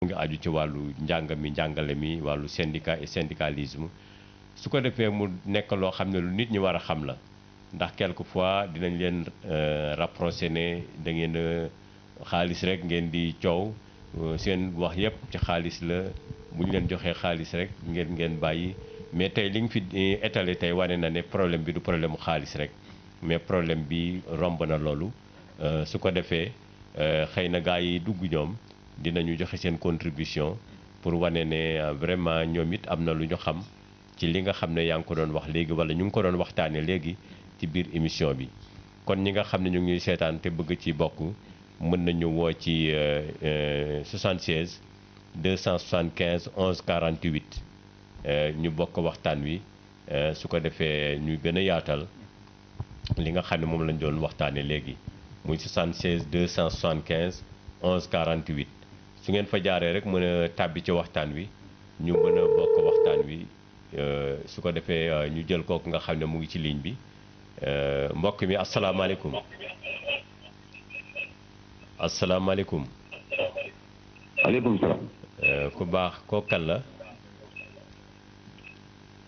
ngi aju ci wàllu njàng mi njàngale mi wàllu syndicat et syndicalisme su ko defee mu nekk loo xam ne lu nit ñi war a xam la ndax quelquefois dinañ leen rapproché ne da ngeen xaalis rek ngeen di coow seen wax yépp ci xaalis la bu ñu leen joxee xaalis rek ngeen bàyyi mais tey li nga fi étalé tey wane na ne problème bi du problème mu xaalis rek mais problème bi romb na loolu su ko defee xëy na gars yi dugg ñoom dinañu joxe seen contribution pour wane ne vraiment ñoom it am na lu ñu xam ci li nga xam ne yaa ngi ko doon wax léegi wala ñu ngi ko doon waxtaanee léegi ci biir émission bi kon ñi nga xam ne ñu ngi ñuy seetaan te bëgg ci bokk mën nañu woo ci 76 275 11 48 ñu bokk waxtaan wi su ko defee ñu gën a yaatal li nga xam ne moom lañ doon waxtaanee léegi muy 76 275 11 48 su ngeen fa jaaree rek mën a tàbbi ci waxtaan wi ñu mën a bokk waxtaan wi su ko defee ñu jël kooku nga xam ne mu ngi ci ligne bi mbokk mi asalaamaaleykum asalaamaaleykum. maaleykum salaam. ku baax kooku kan la.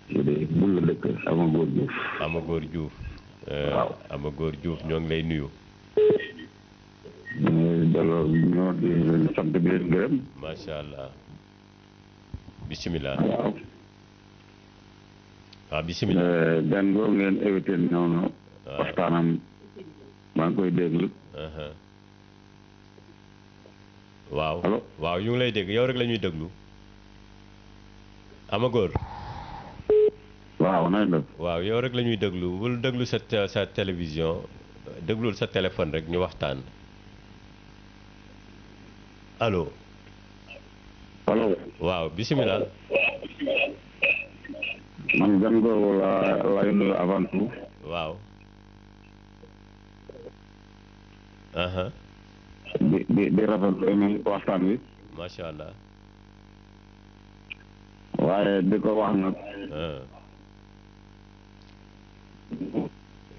bul la dëkk Amagor Diouf. Amagor Diouf. waaw Amagor Diouf ñoo ngi lay nuyu. delloo ñoo di leen sant di leen gërëm. macha allah. bisimilah. waaw. waaw bisimilah. gan boobu ngeen invité noonu. waxtaanam maa ngi koy déglu. waaw allo waaw ñu ngi lay dégg yow rek la ñuy déglu. Amagor. waaw na def. waaw yow rek la ñuy déglu bul déglu sa télévision déglul sa téléphone rek ñu waxtaan. allo. allo. waaw bisimilah. man gan boobu lay nuyu avant tout. waaw. di rafetlu waxtaan wi. macha allah. waaye di ko wax nag.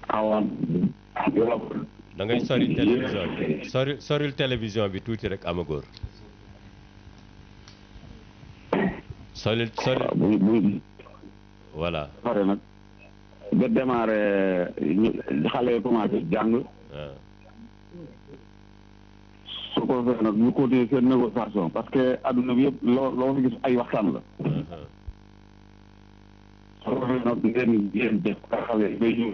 awoon. da ngay sori télévision bi soril télévision bi tuuti rek Amagor. soril. voilà. pare nag ba démarré xale yi commencé jàng. su ko defee nag ñu continuer seen négociation parce que adduna bi yëpp loo fi gis ay waxtaan la. su ko defee nag ngeen def taxawee ba ñu.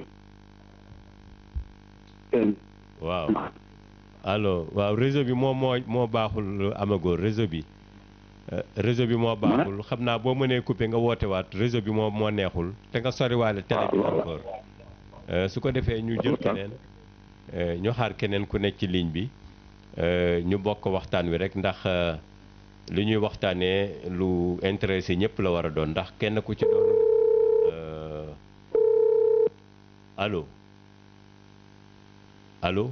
waaw allo waaw réseau bi moo baaxul Amagor réseau bi. réseau bi moo baaxul xam naa boo mënee coupé nga woote waat réseau bi moo neexul te nga soriwaale télé bi encore su ko defee ñu jël keneen ñu xaar keneen ku nekk ci ligne bi ñu bokk waxtaan wi rek ndax li ñuy waxtaanee lu intéressé ñëpp la war a doon ndax kenn ku ci doon allo allo.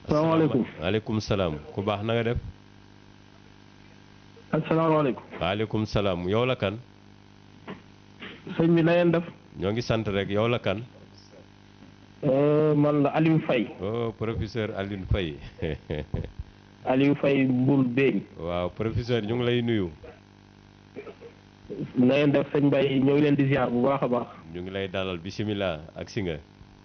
salaamaaleykum. waaleykum salaam ku baax na nga def. asalaamaaleykum. waaleykum salaam yow la kan. sëñ bi na ngeen def. ñoo ngi sant rek yow la kan. man la Aliou Faye. oh professeur Aliou Faye. Aliou Faye Mboul Beeñ. waaw professeur ñu ngi lay nuyu. na ngeen def sëñ Mbaye ñoo ngi leen di ziar bu baax a baax. ñu ngi lay dalal bisimilah ak si nga.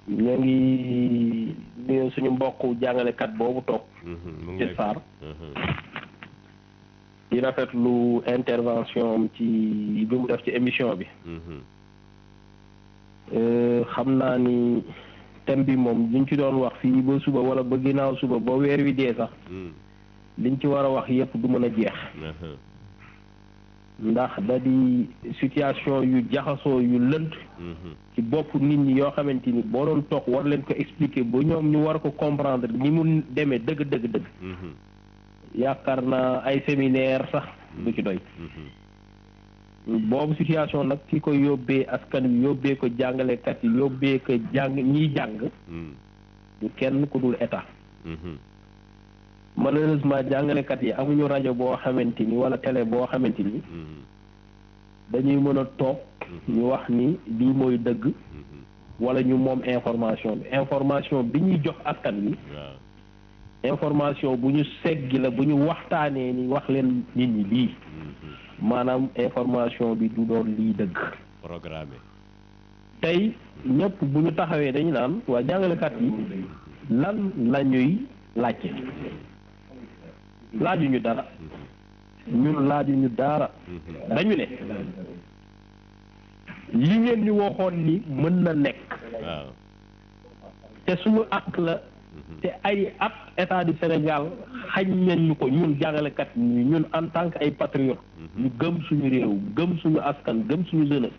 ñoo ngi nuyu suñu mbokku jàngalekat boobu toog. mu ngi lay Sarr. di rafetlu intervention am ci bi mu def ci émission bi. xam naa ni thème bi moom liñ ci doon wax fii ba suba wala ba ginnaaw suba ba weer wi dee sax. liñ ci war a wax yépp du mën a jeex. ndax da di situation yu jaxasoo yu lënt. ci bopp nit ñi yoo xamante ni boo doon toog war leen ko expliquer ba ñoom ñu war ko comprendre ni mu demee dëgg. yaakaar naa ay séminaire sax du ci doy. boobu situation nag ki ko yóbbee askan wi yóbbee ko jàngalekat yi yóbbee ko ñiy jàng. du kenn ku dul état. malheureusement jàngalekat yi amuñu rajo boo xamante ni wala télé boo xamante ni. dañuy mën a toog. ñu wax ni lii mooy dëgg. wala ñu moom information bi ñuy jox askan wi. information bu ñu seggi la bu ñu waxtaanee ni wax leen nit ñi lii maanaam information bi du doon lii dëgg programmé tey ñëpp bu ñu taxawee dañu naan waa jàngalekat yi lan la ñuy laajte laajuñu dara ñun laajuñu dara dañu ne li ngeen ñu waxoon ni mën na nekk waaw te suñu ak la te ay at état du Sénégal xañ nañ ñu ko ñun jàngalekat yi ñun en tant que ay patriotes ñu gëm suñu réew gëm suñu askan gëm suñu jeunesse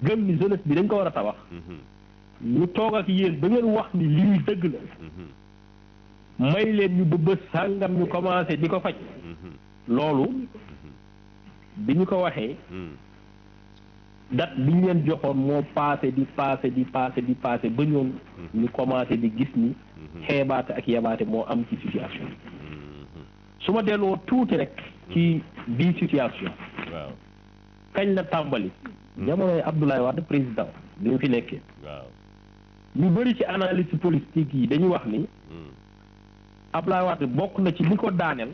gëm ni jeunesse bi dañ ko war a tabax ñu toog ak yéen ba ngeen wax ni lii dëgg la may leen ñu ba bés sàngam ñu commencé di ko faj loolu bi ñu ko waxee date bi ñu leen joxoon moo passé di passé ba ñoon ñu commencé di gis ni xeebaate ak yebaate moo am ci situation su ma delloo tuuti rek ci bii situation waaw kañ la tàmbali jamonoy Abdoulaye Wade président bi mu fi nekkee waaw ñu bëri ci analyse politique yi dañu wax ni Abdoulaye Wade bokk na ci li ko daaneel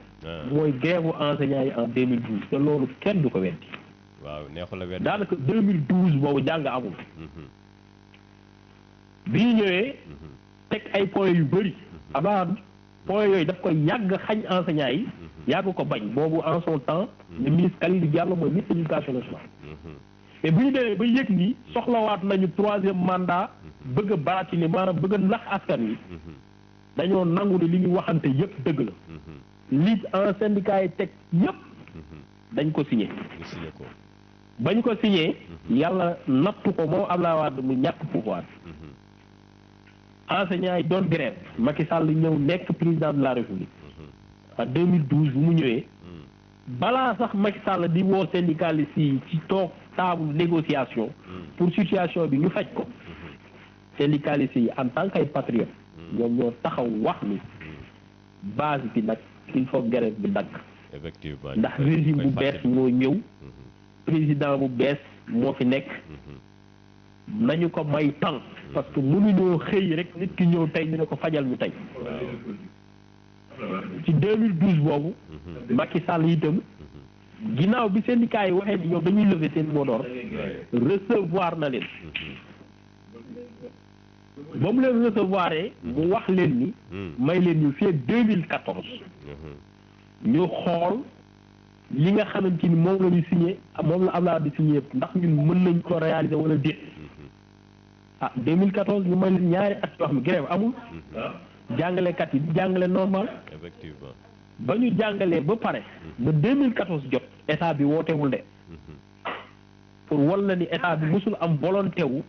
mooy grève enseignants yi en 2012 te loolu kenn du ko weddi waaw neexul a weddi daanaka 2012 boobu jàng amul bi ñu ñëwee teg ay points yu bëri Abdoulaye Wade points yooyu daf ko yàgg xañ enseignants yi yàgg ko bañ boobu en son temps le ministre Kalidou Diallo mooy ministre de l'éducation nationale mais bu ñu demee ba yëg ni soxlawaat nañu troisième mandat bëgg a baati ni maanaam bëgg a nax askan wi dañoo nangu ni li ñu waxante yëpp dëgg la li en syndicat yi teg yëpp dañ ko signé bañ ko signé yàlla nattu ko moom Abdoulaye Wade mu ñàkk pouvoir enseignants yi doon grève Macky Sall ñëw nekk président de la République en 2012 bu mu ñëwee balaa sax Macky Sall di woo syndicalistes yi ci toog table négociation pour situation bi ñu faj ko syndicalistes yi en tant que ay patriotes ñoom ñoo taxaw wax ni base bi nag il faut grève bi dagg effectivement ndax régime bu bees moo ñëw président bu bees moo fi nekk nañu ko may temps parce que mënuñoo xëy rek nit ki ñëw tey ñu ne ko fajal ñu tey ci 2012 boobu Macky Sall itam ginnaaw bi syndicat yi waxee ni ñoom dañuy lever seen mot d'ordre recevoir na leen ba mu leen recevoir mu wax leen ni may leen ñu fii 2014 ñu xool li nga xamante ni moom la ñu signé moom la Abdoulaye di signé yëpp ndax ñun mën nañ ko réaliser wala déet 2014 ñu may leen ñaari at yoo xam ne grève amul jàngalekat yi di jàngale normal effectivement ba ñu jàngalee ba pare ba 2014 jot état bi wootewul de pour wal na ni état bi mosul am volonté wu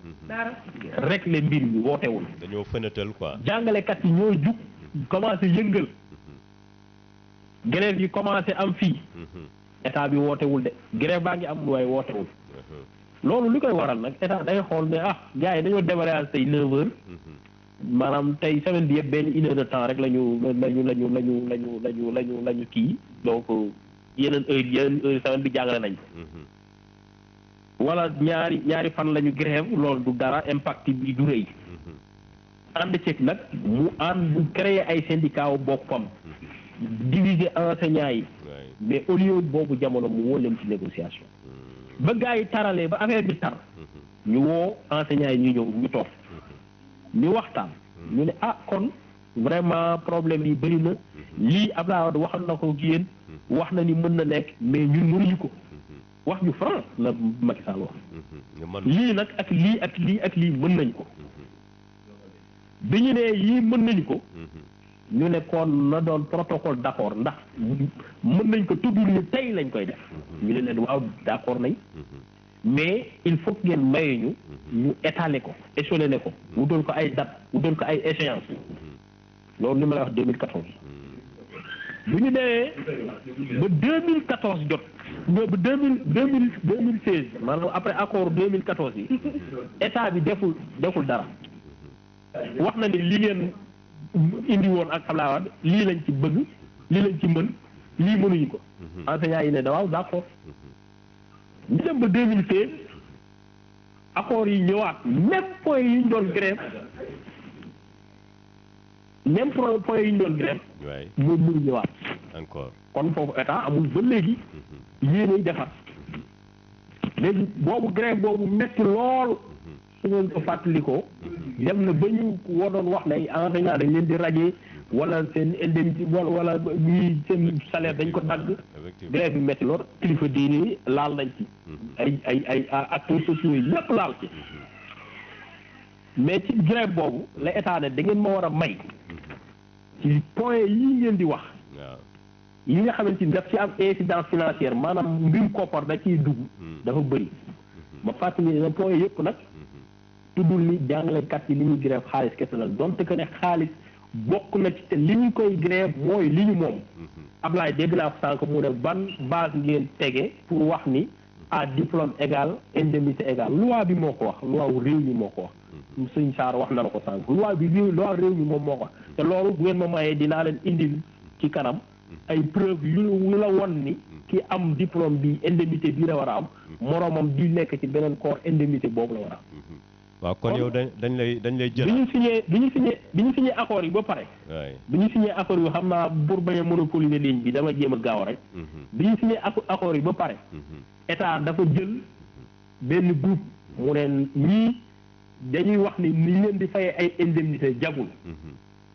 régler mbir mi wootewul dañoo fënatal quoi jàngalekat yi ñoo jug commencé yëngal grève yi commencé am fii état bi wootewul de grève baa ngi am waaye wootewul loolu li koy waral nag état day xool ne gars yi dañoo démarrer tey 9 heures maanaam tey semaine bi yëpp benn 1 heure de temps rek lañu kii donc yeneen heure semaine bi jàngale nañ wala ñaari fan lañu grève loolu du dara impact bi du rëy ànd ceeg nag mu ànd bu créer ay syndicat boppam diviser enseignants yi mais au lieu boobu jamono mu woo leen ci négociation ba gars yi taralee ba affaire bi tar ñu woo enseignants yi ñu ñëw ñu toog ñu waxtaan ñu ne kon vraiment problème yi bëri na lii Abdoulaye Wade waxal na ko ci yéen wax na ni mën na nekk mais ñun mënuñu ko wax ñu franc la Macky Sall wax lii nag ak lii ak lii ak lii mën nañ ko bi ñu nee yii mën nañu ko ñu ne kon na doon protocole d'accord ndax mën nañ ko tudd ñu tey lañ koy def ñu ne leen waaw d'accord nañ mais il faut que ngeen maye ñu étaler ko échelonné ko wutal ko ay date wutal ko ay échéance loolu li ma la wax 2014 bu ñu demee ba 2014 jot ñoo ba 2016 maanaam après accord 2014 yi état bi deful dara wax na ni li ngeen indi woon ak Abdoulaye Wade lii lañ ci bëgg lii lañ ci mën lii mënuñu ko enseignants yi ne da waaw d'accord ñu dem ba 2016 accords yi ñëwaat même point yi ñu doon grève même point yi ñu doon grève waay moom mënu ñëwaat encore kon foofu état amul ba léegi yéenay defar léegi boobu grève boobu métti lool su ngeen ko fàttalikoo dem na ba ñu waroon wax ne enseignant dañ leen di radier wala seen indemnité wala ñii seen salaire dañ ko dagg grève bi métti lool kilifa diine yi laal nañ ci ay acteurs sociaux yi lépp laal ci mais ci grève boobu la état ne da ngeen ma war a may ci point yi ngeen di wax yi nga xamante ni daf ci am incidence financière maanaam mbir koppar da ciy dugg dafa bëri ma fàttali ne point yëpp nag tuddul ni jàngalekat yi li ñuy grève xaalis kese la donte que ne xaalis bokk na ci te li ñu koy grève mooy li ñu moom Ablaye dégg naa ko sànq mu ne ban base ngeen tege pour wax ni à diplôme égal indemnité égale loi bi moo ko wax loi wu réew mi moo ko wax sëñ Sarr wax na la ko sànq loi bi loi réew mi moom moo ko wax te loolu bu ngeen ma mayee dinaa leen indil ci kanam ay preuve yu la won ni ki am diplôme bi indemnité bii la war a am moroomam di nekk ci beneen corps indemnité boobu la war a am waaw kon yow dañ lay jël bi ñu signé accord yi ba pare bi ñu signé accord yi xam naa pour bañ a monopoliser ligne bi dama jéem a gaaw rek bi ñu signé accord yi ba pare état dafa jël benn groupe mu ne ñii dañuy wax ni ni leen di fayee ay indemnité jagul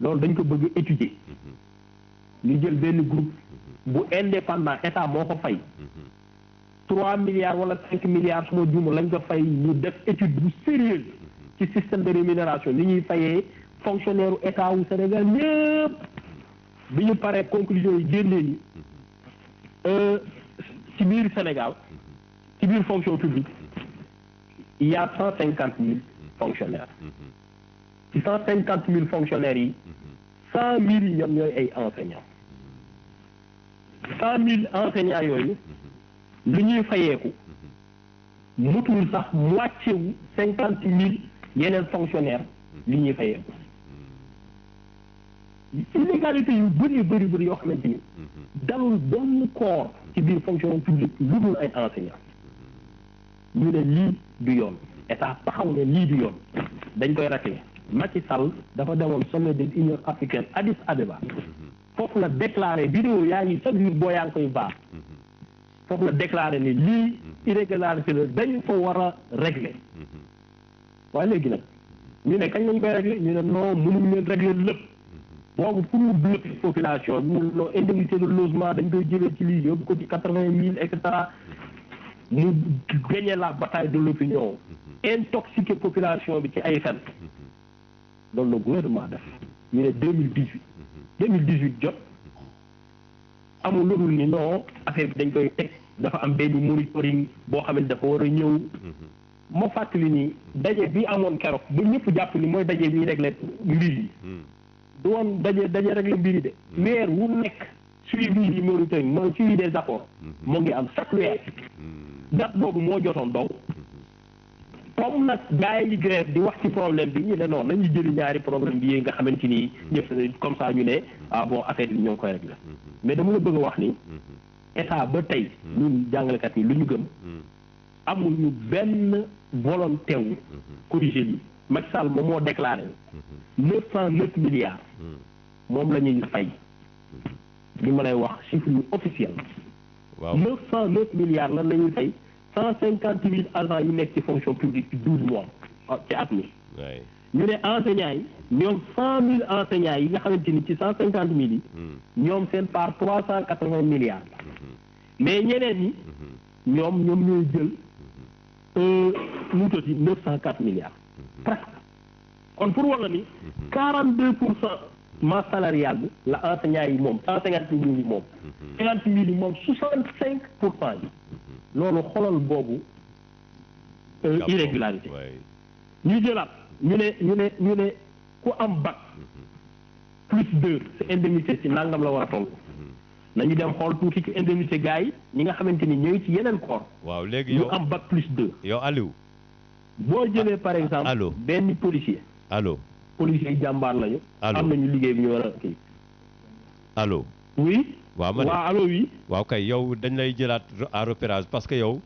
loolu dañ ko bëgg étudier ñu jël benn groupe bu indépendant état moo ko fay 3 milliards wala 5 milliards suma juuma lañ ko fay ñu def étude bu sérieuse ci système de rémunération ni ñuy fayee fonctionnaire u état wu Sénégal ñëpp bi ñu paree conclusion yi génnee ni ci biir Sénégal ci biir fonction publique il y a 150 000 fonctionnaires ci 150 000 fonctionnaires yi 100 000 yi ñoom ñooy ay enseignants 100 000 enseignants yooyu li ñuy fayeeku mutul sax moitié wu 50 000 yeneen fonctionnaires li ñuy fayeeku inégalité yu bëri yoo xamante ni dalul benn corps ci biir fonction publique lu dul ay enseignants ñu ne lii du yoon état taxaw ne lii du yoon dañ koy régler Macky Sall dafa demoon sommet de l'Union africaine Addis Abeba foofu la déclaré vidéo yaa ngi chaque jour boo yaa ngi koy baax foofu la déclaré ni lii irrégularité la dañu ko war a régler waaye léegi nag ñu ne kañ lañ koy régler ñu ne non mënuñ leen régler lépp boobu pour ñu bloquer population bi ñu no indemnité de logement dañ koy jëlee ci lii yóbbu ko ci 80 000 et cetera mu gagné la bataille de l'opinion intoxiquer population bi ci ay fen loolu la gouvernement def ñu ne 2018 jot amul lu dul ni non affaire bi dañ koy teg dafa am benn monitoring boo xam ne dafa war a ñëw moo fàttali ni daje bi amoon keroog ba ñëpp jàpp ni mooy daje bi réglé mbir yi du woon daje réglé mbir yi de weer wu nekk suivi yi monitoring mooy suivi des accords moo ngi am chaque weer date boobu moo jotoon donc comme nag gars yi grève di wax ci problème bi ñu ne non nañu jëli ñaari problème bi yi nga xamante ni ñëpp comme ça ñu ne ah bon affaire bi ñoo ngi koy réglé mais dama la bëgg a wax ni état ba tey ñun jàngalekat yi lu ñu gëm amuñu benn volonté wu corriger lii Macky Sall moom moo déclaré 909 milliards moom la ñuy fay li ma lay wax chiffre yu officiel waaw 909 milliards lan la ñuy fay 150 000 agents yi nekk ci fonction publique ci 12 mois ci at mi ñu ne enseignants yi ñoom 100 000 enseignants yi nga xamante ni ci 150 000 yi ñoom seen part 380 milliards mais ñeneen ñi ñoom ñooy jël nuutati 904 milliards presque kon pour wala ni 42% masse salariale bi la enseignants yi moom 150 000 yi moom 50 000 yi moom 65% yi loolu xolal boobu irrégularité ñu jëlaat ñu ne ku am bac plus 2 sa indemnité ci nangam la war a toll nañu dem xool tuuti ci indemnité gars yi ñi nga xamante ni ñooy ci yeneen corps waaw léegi ñu am bac plus 2 yow Aliou boo jëlee par exemple benn policier policier yi jàmbaar lañu am nañu liggéey bi ñu war a kii allo oui waaw allo oui waaw kay yow dañ lay jëlaat à repérage parce que yow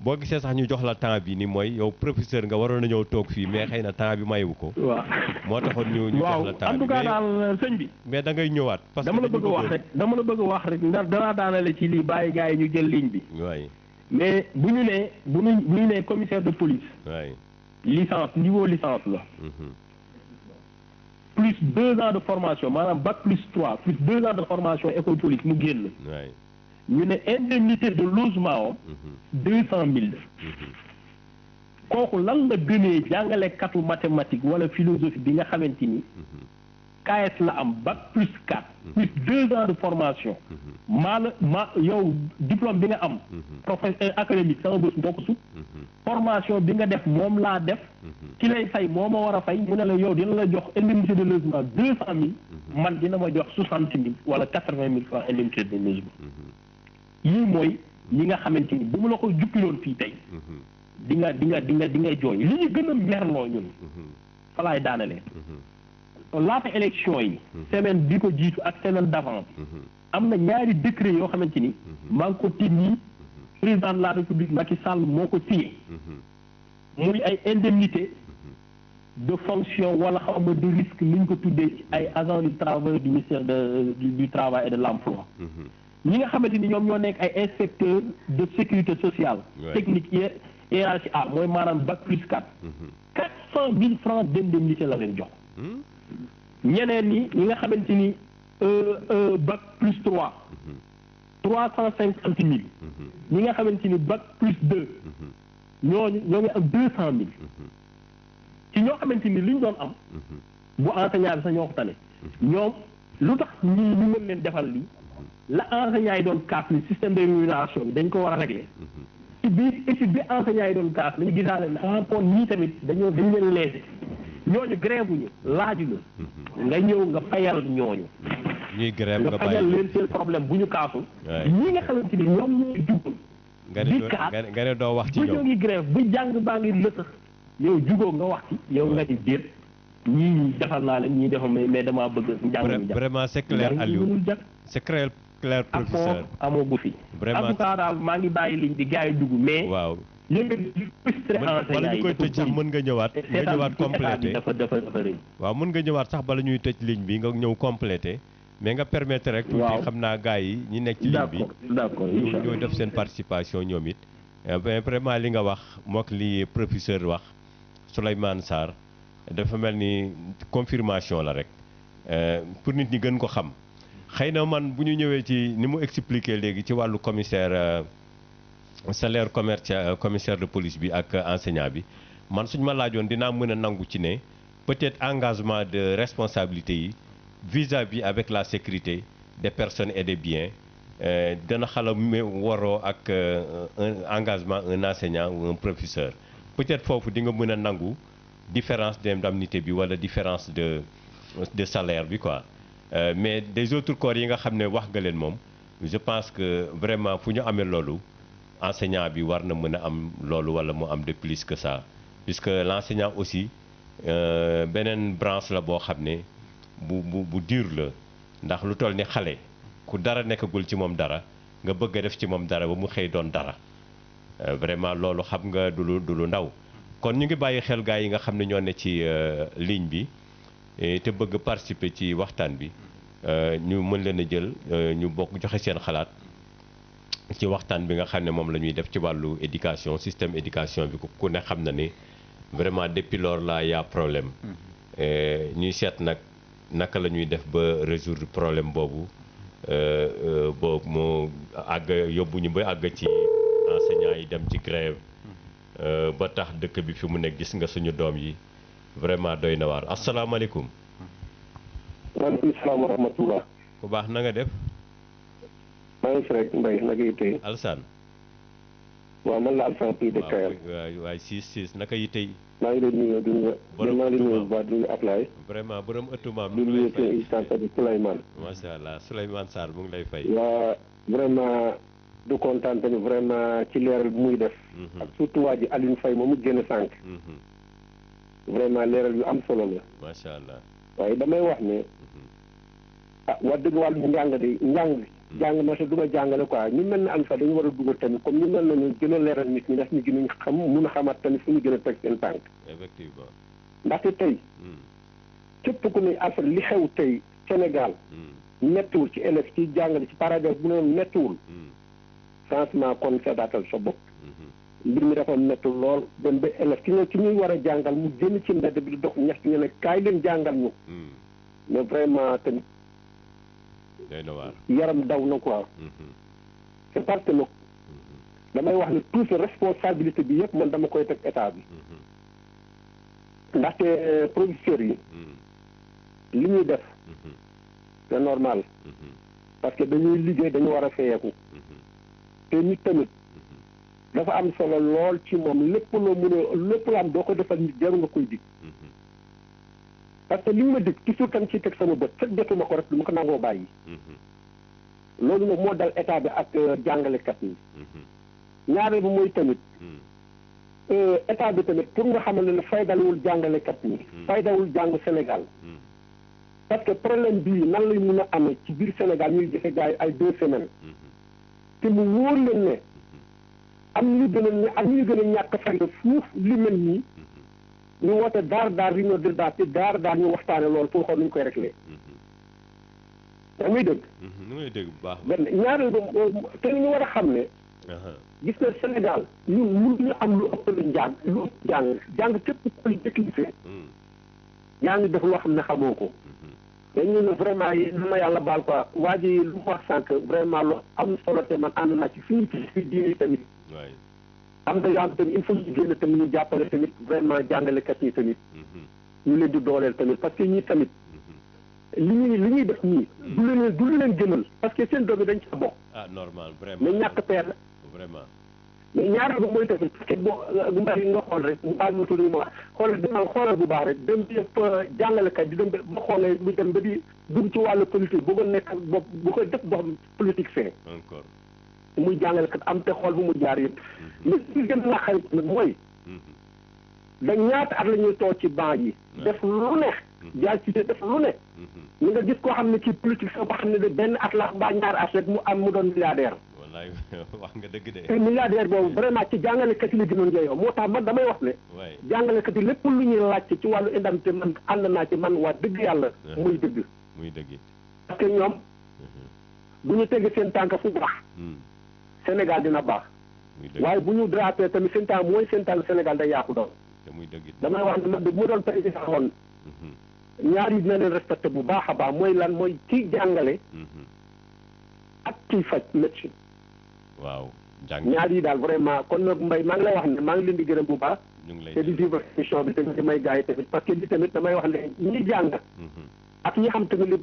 boo gisee sax ñu jox la temps bi ni mooy yow professeur nga waroon a ñëw toog fii mais xëy na temps bi mayewu ko. waaw moo taxoon ñu jox la temps bi en tout cas daal sëñ bi. mais da ngay ñëwaat. parce que dama la bëgg a wax rek dama la bëgg a wax rek ndax danaa daanale ci lii bàyyi gars yi ñu jël ligne bi. waay mais bu ñu nee commissaire de police. waay licence niveau licence la. plus 2 ans de formation maanaam bac plus 3 plus 2 ans de formation école police mu génn. waay ñu ne indemnité de logement 200 000. kooku lan la gënee jàngalekatu mathématique wala philosophie bi nga xamante ni. KS la am bac plus 4. plus 2 ans de formation. yow diplôme bi nga am. professeur académique sama bés moo ko sut. formation bi nga def moom laa def. ki lay fay moo ma war a fay mu ne la yow dina la jox indemnité de logement 200 000. man dina ma jox 60 000 wala 80 000 francs indemnité de logement. yii mooy li nga xamante ni bu mu la ko jukkiloon fii tey. di nga jooy li ñu gën a merloo ñun. fa laay daanalee. laata élection yi. semaine bi ko jiitu ak semaine d'avant. am na ñaari décret yoo xamante ni. maa ngi ko tiit nii président de la république Macky Sall moo ko signé. muy ay indemnité de fonction wala xaw ma de risque ni ñu ko tuddee ci ay agents du travail du ministère du travail et de l'emploi. ñi nga xamante ni ñoom ñoo nekk ay inspecteurs de sécurité sociale. technique hiérarchie A mooy maanaam bac plus 4. 400 000 francs d'indemnité la leen jox. ñeneen ñi nga xamante ni bac plus 3. 350 000. ñi nga xamante ni bac plus 2. ñoo ngi am 200 000. ci ñoo xamante ni li ñu doon am. bu enseignant bi sax ñoo ko tane. ñoom lu tax ñii ñu mën leen defal lii. la enseignant yi doon kaas ni système de rémunération bi dañ ko war a régler. ci biir étude bi enseignant yi doon kaas dañu gisaale ne kon ñii tamit dañu leen leese ñooñu grève ñu laaju la nga ñëw nga fayal ñooñu. ñuy grève nga fayal leen seen problème bu ñu kaasul. ñi nga xamante ni ñoom ñooy jugul. di kaas nga ne doo wax ci ñoom bu ñoo ngi grève bu jàng baa ngi lësax yow jugoo nga wax ci yow nga di déet ñii defal naa leen ñii defal mais damaa bëgg njàng mi vraiment c'est clair Aliou c'est clair professeur amoo gu fi. vraiment en tout cas daal maa ngi bàyyi ligne bi gars yi dugg mais. waaw yëngal li frustré enseignant yi ñu koy tëj sax mën nga ñëwaat complété dafa rëy. waaw mën nga ñëwaat sax bala ñuy tëj ligne bi nga ñëw complété mais nga permettre rek. tuuti xam naa gars yi ñi nekk ci ligne bi. d'accord ñooy def seen participation ñoom it. vraiment li nga wax mook li professeur wax Souleymane Sarr dafa mel ni confirmation la rek pour nit ñi gën ko xam. xëy na man bu ñu ñëwee ci ni mu expliqué léegi ci wàllu commissaire salaire commissaire de police bi ak enseignant bi man suñ ma laajoon dinaa mën a nangu ci ne peut-être engagement de responsabilité yi vis-à-vis avec la sécurité des personnes et des biens dana xala waroo ak un engagement un enseignant ou un professeur peut-être foofu di nga mën a nangu différence d'indemnité bi wala différence de salaire bi quoi. Mais des autres corps yi nga xam ne wax nga leen moom je pense que vraiment fu ñu amee loolu enseignant bi war na mën a am loolu wala mu am de plus que ça puisque l'enseignant aussi beneen branche la boo xam ne bu dur la ndax lu toll ni xale ku dara nekkagul ci moom dara nga bëgg a def ci moom dara ba mu xëy doon dara vraiment loolu xam nga du lu ndaw kon ñu ngi bàyyi xel gars yi nga xam ne ñoo ne ci ligne bi te bëgg participer ci waxtaan bi ñu mën leen a jël ñu bokk joxe seen xalaat ci waxtaan bi nga xam ne moom la ñuy def ci wàllu éducation système éducation bi ku ne xam na ni vraiment depuis lors là y a problème ñuy seet nag naka la ñuy def ba résoudre problème boobu moo àgg yóbbu ñu ba àgg ci enseignants yi dem ci grève ba tax dëkk bi fi mu ne gis nga suñu doom yi vraiment doy na waar asalaamaaleykum. waaleykum salaam wa rahmatulah. ku baax na nga def. maa ngi fi rek Mbaye naka yitte. Alsaan. waaw man la Alsaan fii de Kayal. waay 6-6 naka yitte. maa ngi leen nuyu di nuyu. maa ngi leen nuyu bu baax di nuyu Ablaye. vraiment borom ëttu maam. di nuyu seen assistant bi Souleymane. macha allah Souleymane Sarr mu ngi lay fay. waa vraiment du kontaan tamit vraiment ci leeral bu muy def. ak surtout waa ji Alioune Faye moomu génn sànq. vraiment leeral yu am solo la. macha allah. waaye damay wax ne. ah wax dëgg wàllu njàng de njàng. jàng na te du ma jàngale quoi ñu mel ne am sax dañu war a dugal tamit comme ñu mel nañu gën a leeral nit ñi ndax ñu gën a xam mun a xamaat tamit fu ñu gën a teg seen tànk. effectivement. ndaxte tey képp ku ne affaire li xew tey Sénégal mettiwul ci élèves ci jàngale ci paragraphe bu noonu mettiwul franchement kon seetaatal sa bopp mbir mi dafa metti lool dem ba élèves ki ñuy war a jàngal mu génn ci mbedd bi di dox ñaxtu ñu ne kaay leen jàngal ñu mais vraiment tamit day na waar yaram daw na quoi c'est parce que nag damay wax ne toute responsabilité bi yëpp man dama koy teg état bi ndaxte professeurs yi li ñuy def c'est normal parce que dañuy liggéey dañu war a fayeeku te nit tamit dafa am solo lool ci moom lépp loo mën a lépp la am doo ko defal nit jaru nga koy dig parce que li nga ma dig toujours tam ci teg sama bët fekk jotuma ko rek du ma ko nangoo bàyyi loolu nag moo dal état bi ak jàngalekat yi ñaareel bi mooy tamit état bi tamit pour nga xamal ne faydalwul jàngalekat yi faydawul jàng Sénégal parce que problème bii nan lay mun a amee ci biir Sénégal ñuy joxe gars yi ay 2 semaines te mu wóor leen ne am ñu gën a ñàkk fayda fuuf li mel nii ñu woote daar réunion de daar te daar ñu waxtaane loolu pour xool nu ñu koy réglé da muy dëgg nu ngay dégg bu baax benn ñaareel ba te ñu war a xam ne gis nga Sénégal ñun mënuñu am lu ëpp lu jàng képp koy décliné yaa ngi def loo xam ne xamoo ko dañu ne vraiment yi na ma yàlla baal quoi waa ji lu mu wax sànq vraiment lu am solo te man ànd naa ci fii diine tamit am na yoo xam tamit il faut ñu génn tamit ñu jàppale tamit vraiment jàngalekat yi tamit ñu leen di dooleel tamit parce que ñii tamit li ñuy def nii du leen gënal parce que seen doom yi dañ ci bokk normal vraiment mais ñàkk peer la vraiment mais ñaareel ba mooy tamit parce que boo mbari nga xool rek mu baal ma tudd ma wax xoolal bu baax rek dem bi yëpp jàngalekat di dem ba xoolee mu dem ba di dugg ci wàllu politique bu ko nekk bopp bu ko def bopp politique fee encore muy jàngalekat am te xool bu mu jaar yëpp mais li gën a xarit nag mooy da ñaata at la ñuy toog ci banc yi def lu ne jaar ci def lu ne ñu nga gis koo xam ne ci politique soo ko xam ne de benn at la mbaa ñaari at rek mu doon milliardaire wallaay wax nga dëgg de te milliardaire boobu vraiment ci jàngalekat yi la gënoon jëyoo moo tax man damay wax ne jàngalekat yi lépp lu ñuy laajte ci wàllu indemnité man ànd naa ci man waa dëgg yàlla muy dëgg parce que ñoom bu ñu tegee seen tànk fu baax Sénégal dina baax waaye bu ñu drapé tamit seen tànk mooy seen tànk Sénégal day yàqu doon damay wax ne man de mu doon président woon ñaar yi dina leen respecté bu baax a baax mooy lan mooy kiy jàngale ak kiy faj médecine waaw ñaar yi daal vraiment kon nag Mbaye maa ngi lay wax ne maa ngi leen di gërëm bu baax te di suivre émission bi tamit di may gars yi tamit parce que li tamit damay wax ne ñi jàng ak ñi xam tamit li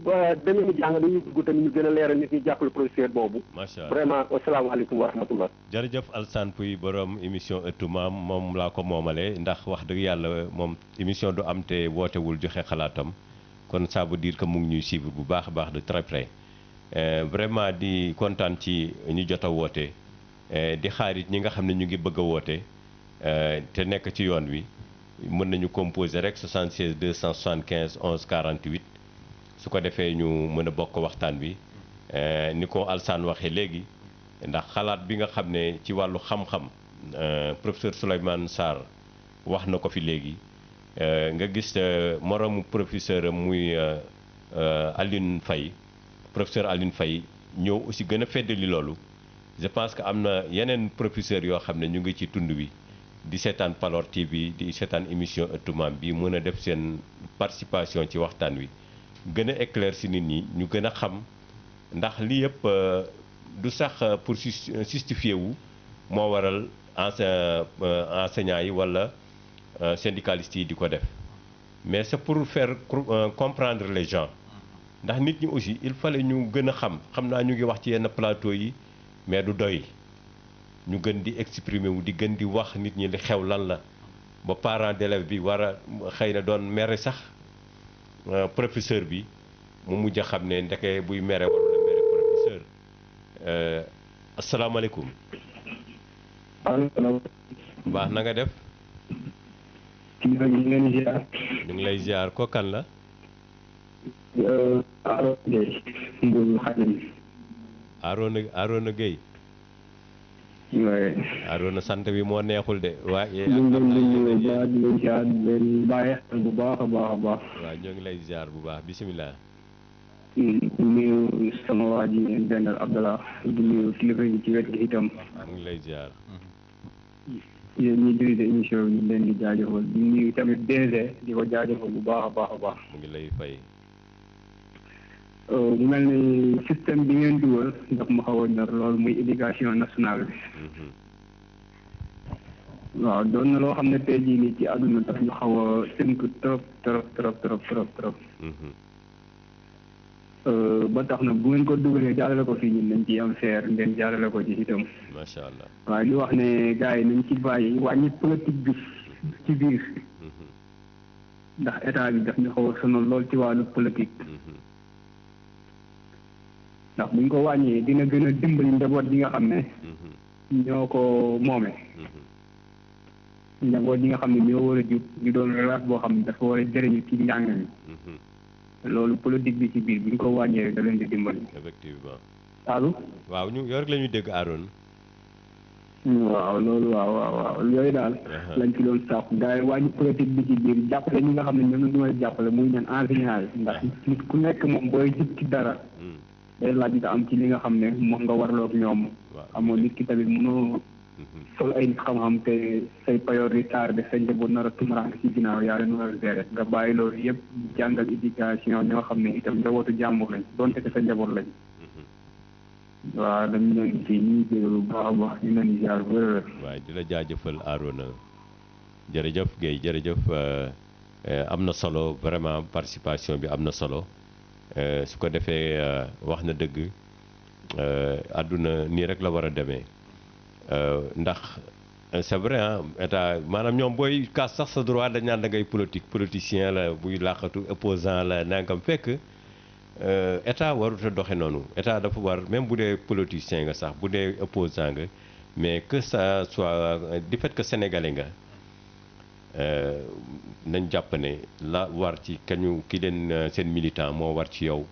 dañu jàng dañuy dugg tamit ñu gën a leeral nit ñi jàppale professeur boobu macha allah vraiment asalaamaaleykum wa rahmatullah jërëjëf Alassane Pouye borom émission ëttu maam moom laa ko moomale ndax wax dëgg yàlla moom émission du am te wootewul joxe xalaatam kon ça veut dire que mu ngi ñuy suivre bu baax a baax de très près vraiment di kontaan ci ñu jot a woote di xaarit ñi nga xam ne ñu ngi bëgg a woote te nekk ci yoon wi mën nañu composer rek 76 275 11 48 su ko defee ñu mën a bokk waxtaan bi ni ko Alassane waxee léegi ndax xalaat bi nga xam ne ci wàllu xam-xam professeur Souleymane Sarr wax na ko fi léegi nga gis moroomu professeur am muy Alioune Faye professeur Alioune Faye ñëw aussi gën a feddali loolu je pense que am na yeneen professeur yoo xam ne ñu ngi ci tund wi di seetaan Palor TV di seetaan émission ëttu maam bi mën a def seen participation ci waxtaan wi gën a éclaircir nit ñi ñu gën a xam ndax lii yëpp du sax pour justifier wu moo waral enseignants yi wala syndicalistes yi di ko def mais c'est pour faire comprendre les gens ndax nit ñi aussi il fallait ñu gën a xam naa ñu ngi wax ci yenn plateau yi mais du doy ñu gën di exprimer wu di gën di wax nit ñi li xew lan la ba parent d'élève bi war a xëy na doon mere sax professeur bi mu mujj a xam ne ndeke buy mere war na mere professeur asalaamaaleykum. baax na nga def. ñu ngi lay ziar ko kan la. Arona Gueye. waaye. Arona sant bi moo neexul de waaye. ñu ngi leen di nuyu baax di leen ziar di leen bàyyi xel bu baax a baax a baax. waaw ñoo ngi lay ziar bu baax bisimilah. nuyu sama waa ji ngeen dendal Abdallah di nuyu kilifa yi ci wet gi itam. mu ngi lay ziar. yéen ñi dirige émission bi ñu leen di jaajëfal di nuyu tamit DG di ko jaajëfal bu baax a baax a baax. mu ngi lay fay. mu mel ni système bi ngeen dugal ndax ma xaw a ñor loolu muy éducation nationale bi. waaw doon na loo xam ne tey jii nii ci àdduna daf ñu xaw a tënk trop trop trop trop trop trop. ba tax na bu ngeen ko dugalee jaarale ko fii ñun nañ ci am feer ngeen jaarale ko ci itam. macha allah. waaye di wax ne gars yi nañ ci bàyyi wàññi politique bi ci biir. ndax état bi daf ñu xaw a sonal lool ci wàllu politique. ndax buñ ko wàññee dina gën a dimbali njaboot yi nga xam ne. ñoo ko moome. njaboot yi nga xam ne ñoo war a jub ñu doon relaas boo xam ne dafa war a jëriñu ci njàng mi. loolu politique bi ci biir buñ ko wàññee rek da leen di dimbali. effectivement. allo. waaw ñu yor la ñuy dégg Arona. waaw loolu waaw yooyu daal. lañ ci doon sàkku gars yi wàññi politique bi ci biir jàppale ñi nga xam ne ñoom ñu may jàppale muy ñan enseignant yi ndax nit ku nekk moom booy jub ci dara. day laaj nga am ci li nga xam ne moom nga warloo ak ñoom. amoo nit ki tamit mënoo sol ay nit xam-xam te say payoor yi tardé sa njaboot nar a tumuraanke ci ginnaaw yaa leen war a gérer nga bàyyi loolu yëpp jàngal éducation ñoo xam ne itam njabootu jàmbur lañ donte sa njaboot lañ. waaw dañu leen ci ñuy jégalu bu baax a baax ñu leen di jaar bu wér. waaye di la jaajëfal Arona jërëjëf Guèye jërëjëf am na solo vraiment participation bi am na solo. su ko defee wax na dëgg àdduna nii rek la war a demee ndax c'est vrai état maanaam ñoom booy kaas sax sa droit dañ naan da ngay politicien la buy làqatu opposant la nangam fekk état warut a doxe noonu état dafa war même bu dee politicien nga sax bu dee opposant nga mais que ça soit du fait que sénégalais nga nañ jàpp ne la war ci kañu ki leen seen militant moo war ci yow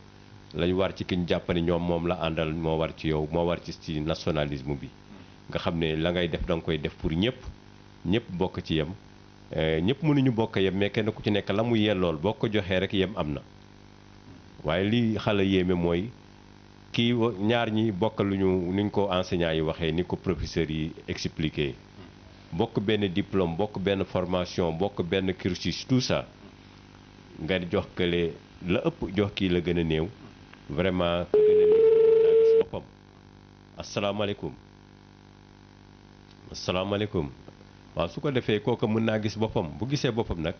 lañ war ci ki ñu jàpp ne ñoom moom la àndal moo war ci yow moo war ci nationalisme bi nga xam ne la ngay def da nga koy def pour ñëpp bokk ci yem ñëpp mënuñu bokk yem mais kenn ku ci nekk la mu yellool boo ko joxee rek yem am na waaye li xala yéeme mooy kii ñaar ñi bokk luñu niñ ko enseignants yi waxee ni ko professeurs yi expliqué bokk benn diplôme bokk benn formation bokk benn cursus tout ça nga jox kële la ëpp jox kii la gën a néew vraiment ka gën a néew daa gis boppam asalaamaaleykum waaw su ko defee kooku mën naa gis boppam bu gisee boppam nag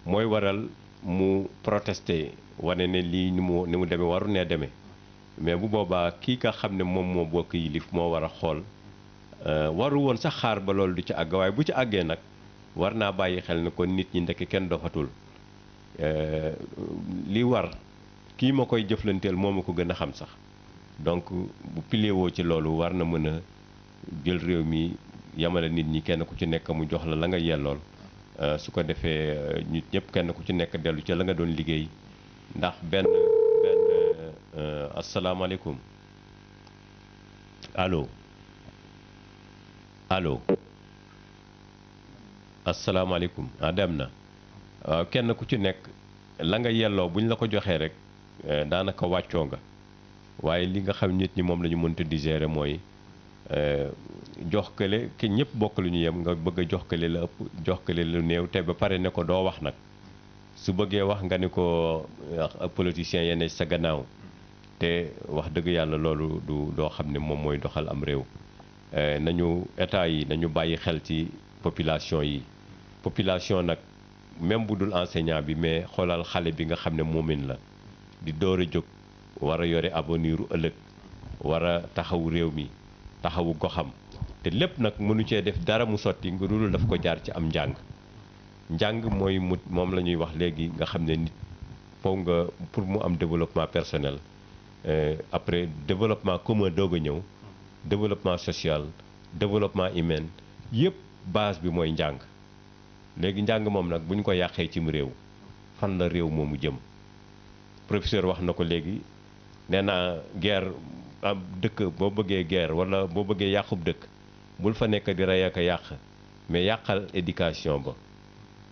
mooy waral mu protester wane ne lii ni mu demee waru nee demee mais bu boobaa kii nga xam ne moom moo bokk yilif moo war a xool waru woon sax xaar ba loolu du ci àgg waaye bu ci àggee nag war naa bàyyi xel ne kon nit ñi ndekk kenn doxatul li war kii ma koy jëflanteel moo ma ko gën a xam sax donc bu pilier woo ci loolu war na mën a jël réew mi yamale nit ñi kenn ku ci nekk mu jox la nga yellool su ko defee nit ñëpp kenn ku ci nekk dellu ca la nga doon liggéey ndax benn asalaamaaleykum allo asalaamaaleykum dem na waaw kenn ku ci nekk la nga yelloo bu ñu la ko joxee rek daanaka wàccoo nga waaye li nga xam nit ñi moom la ñu mënta digérer mooy jox kële ki ñëpp bokk lu ñu yem nga bëgg a jox kële la ëpp jox kële lu néew te ba pare ne ko doo wax nag su bëggee wax nga ni ko politicien yenn sa gannaaw te wax dëgg yàlla loolu doo xam ne moom mooy doxal am réew nañu état yi nañu bàyyi xel ci population yi population nag même bu dul enseignant bi mais xoolal xale bi nga xam ne moomin la di door a jóg war a yore avenir u ëllëg war a taxawu réew mi taxawu goxam te lépp nag mënu cee def dara mu sotti nga dul daf ko jaar ci am njàng mooy moom la ñuy wax léegi nga xam ne nit foog nga pour mu am développement personnel après développement commun doog a ñëw développement social développement humain yëpp base bi mooy njàng léegi njàng moom nag bu ñu ko yàqee cim réew fan la réew moomu jëm professeur wax na ko léegi nee naa guerre am dëkk boo bëggee guerre wala boo bëggee yàqub dëkk bul fa nekk di rey ak a yàq mais yàqal éducation ba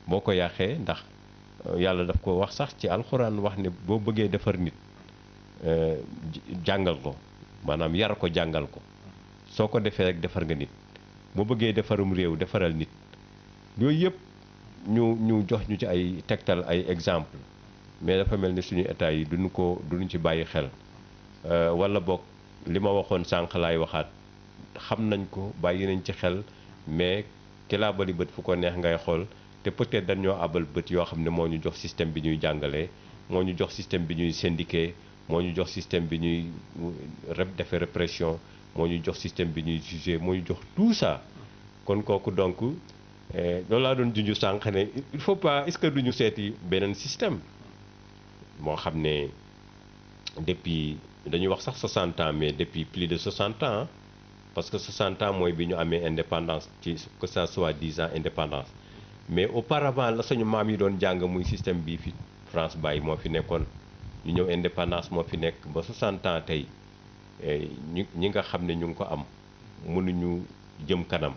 boo ko yàqee ndax yàlla daf ko wax sax ci alxuraan wax ne boo bëggee defar nit jàngal ko maanaam yar ko jàngal ko soo ko defee rek defar nga nit boo bëggee defarum réew defaral nit yooyu yëpp ñu jox ñu ci ay tegtal ay exemple mais dafa mel ni suñu état yi duñu ci bàyyi xel wala boog li ma waxoon sànq laay waxaat xam nañ ko bàyyi nañ ci xel mais ki laa bali bët fu ko neex ngay xool te peut-être dañoo abal bët yoo xam ne moo ñu jox système bi ñuy jàngalee moo ñu jox système bi ñuy syndiqué moo ñu jox système bi ñuy defee répression moo ñu jox système bi ñuy jugé moo ñu jox tout ça kon kooku donc loolu laa doon junju sànq ne il faut pas est-ce que duñu seeti beneen système moo xam ne depuis dañuy wax sax 60 ans mais depuis plus de 60 ans parce que 60 ans mooy bi ñu amee indépendance ci que ça soit 10 ans indépendance mais auparavant la suñu maam yi doon jàng muy système bii fi France bàyyi moo fi nekkoon ñu ñëw indépendance moo fi nekk ba 60 ans tey ñi nga xam ne ñu ngi ko am mënuñu jëm kanam